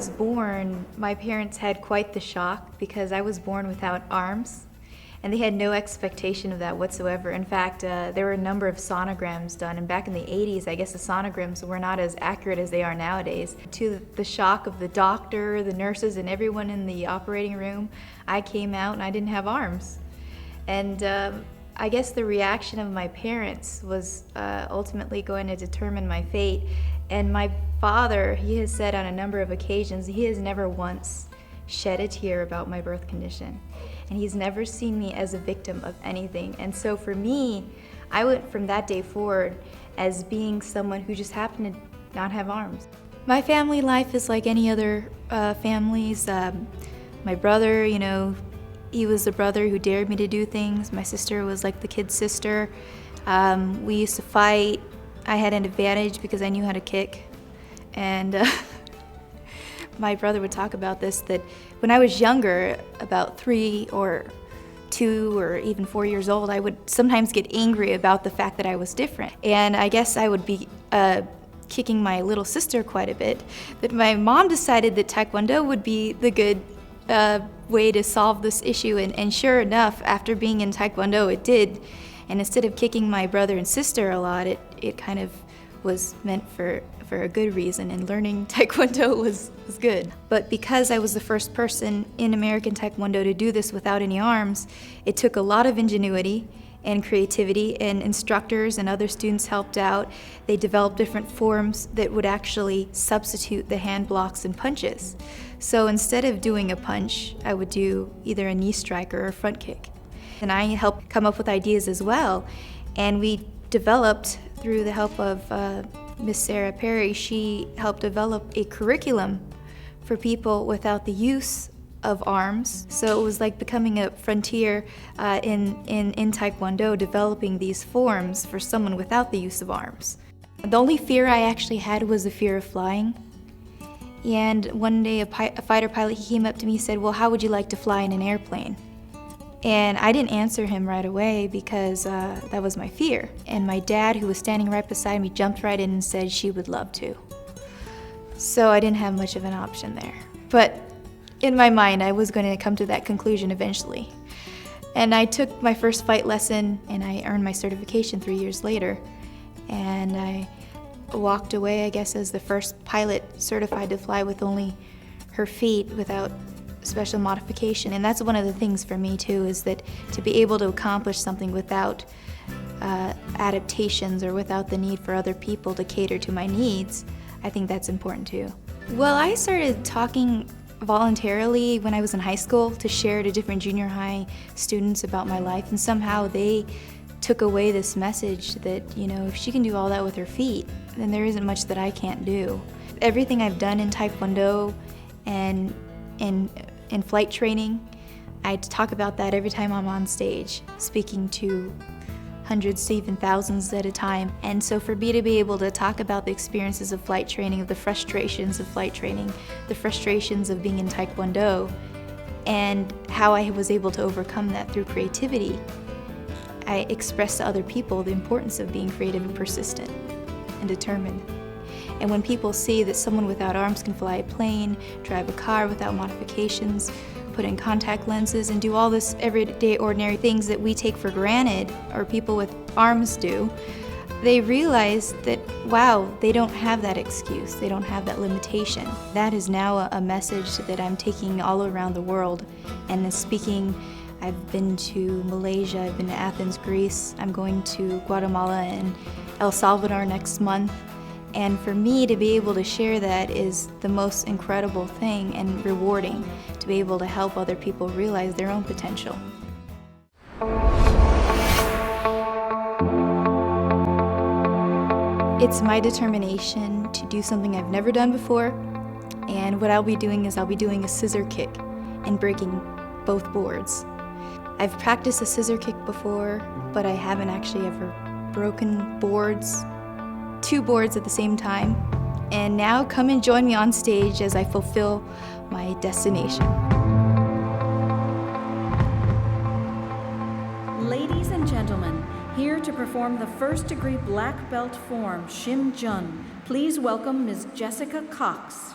was born, my parents had quite the shock because I was born without arms, and they had no expectation of that whatsoever. In fact, there were a number of sonograms done, and back in the 80s, I guess the sonograms were not as accurate as they are nowadays. To the shock of the doctor, the nurses, and everyone in the operating room, I came out and I didn't have arms. And I guess the reaction of my parents was ultimately going to determine my fate. And my father, he has said on a number of occasions, he has never once shed a tear about my birth condition. And he's never seen me as a victim of anything. And so for me, I went from that day forward as being someone who just happened to not have arms. My family life is like any other families. My brother, he was the brother who dared me to do things. My sister was like the kid sister. We used to fight. I had an advantage because I knew how to kick. And my brother would talk about this, that when I was younger, about 3 or 2 or even 4 years old, I would sometimes get angry about the fact that I was different. And I guess I would be kicking my little sister quite a bit. But my mom decided that Taekwondo would be the good way to solve this issue. And sure enough, after being in Taekwondo, it did. And instead of kicking my brother and sister a lot, it kind of was meant for a good reason, and learning Taekwondo was good. But because I was the first person in American Taekwondo to do this without any arms, it took a lot of ingenuity and creativity, and instructors and other students helped out. They developed different forms that would actually substitute the hand blocks and punches. So instead of doing a punch, I would do either a knee strike or a front kick. And I helped come up with ideas as well. And we developed, through the help of Miss Sarah Perry, she helped develop a curriculum for people without the use of arms. So it was like becoming a frontier in Taekwondo, developing these forms for someone without the use of arms. The only fear I actually had was the fear of flying. And one day a fighter pilot, he came up to me and said, "Well, how would you like to fly in an airplane?" And I didn't answer him right away because that was my fear. And my dad, who was standing right beside me, jumped right in and said she would love to. So I didn't have much of an option there. But in my mind, I was going to come to that conclusion eventually. And I took my first fight lesson, and I earned my certification 3 years later. And I walked away, I guess, as the first pilot certified to fly with only her feet, without special modification. And that's one of the things for me too, is that to be able to accomplish something without adaptations or without the need for other people to cater to my needs, I think that's important too. Well, I started talking voluntarily when I was in high school to share to different junior high students about my life, and somehow they took away this message that, if she can do all that with her feet, then there isn't much that I can't do. Everything I've done in Taekwondo and in flight training, I talk about that every time I'm on stage, speaking to hundreds to even thousands at a time. And so for me to be able to talk about the experiences of flight training, of the frustrations of flight training, the frustrations of being in Taekwondo, and how I was able to overcome that through creativity, I express to other people the importance of being creative and persistent and determined. And when people see that someone without arms can fly a plane, drive a car without modifications, put in contact lenses, and do all this everyday ordinary things that we take for granted, or people with arms do, they realize that, wow, they don't have that excuse, they don't have that limitation. That is now a message that I'm taking all around the world. And speaking, I've been to Malaysia, I've been to Athens, Greece, I'm going to Guatemala and El Salvador next month. And for me to be able to share that is the most incredible thing and rewarding, to be able to help other people realize their own potential. It's my determination to do something I've never done before, and what I'll be doing is I'll be doing a scissor kick and breaking both boards. I've practiced a scissor kick before, but I haven't actually ever broken boards, 2 boards at the same time. And now come and join me on stage as I fulfill my destination. Ladies and gentlemen, here to perform the first-degree black belt form, Shim Jun, please welcome Ms. Jessica Cox.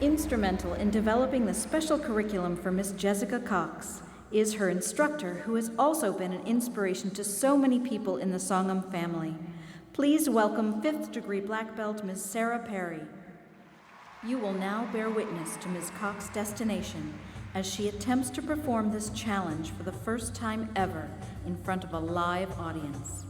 Instrumental in developing the special curriculum for Miss Jessica Cox is her instructor, who has also been an inspiration to so many people in the Songam family. Please welcome 5th degree black belt Ms. Sarah Perry. You will now bear witness to Ms. Cox's destination as she attempts to perform this challenge for the first time ever in front of a live audience.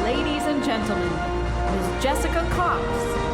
Ladies and gentlemen, Ms. Jessica Cox.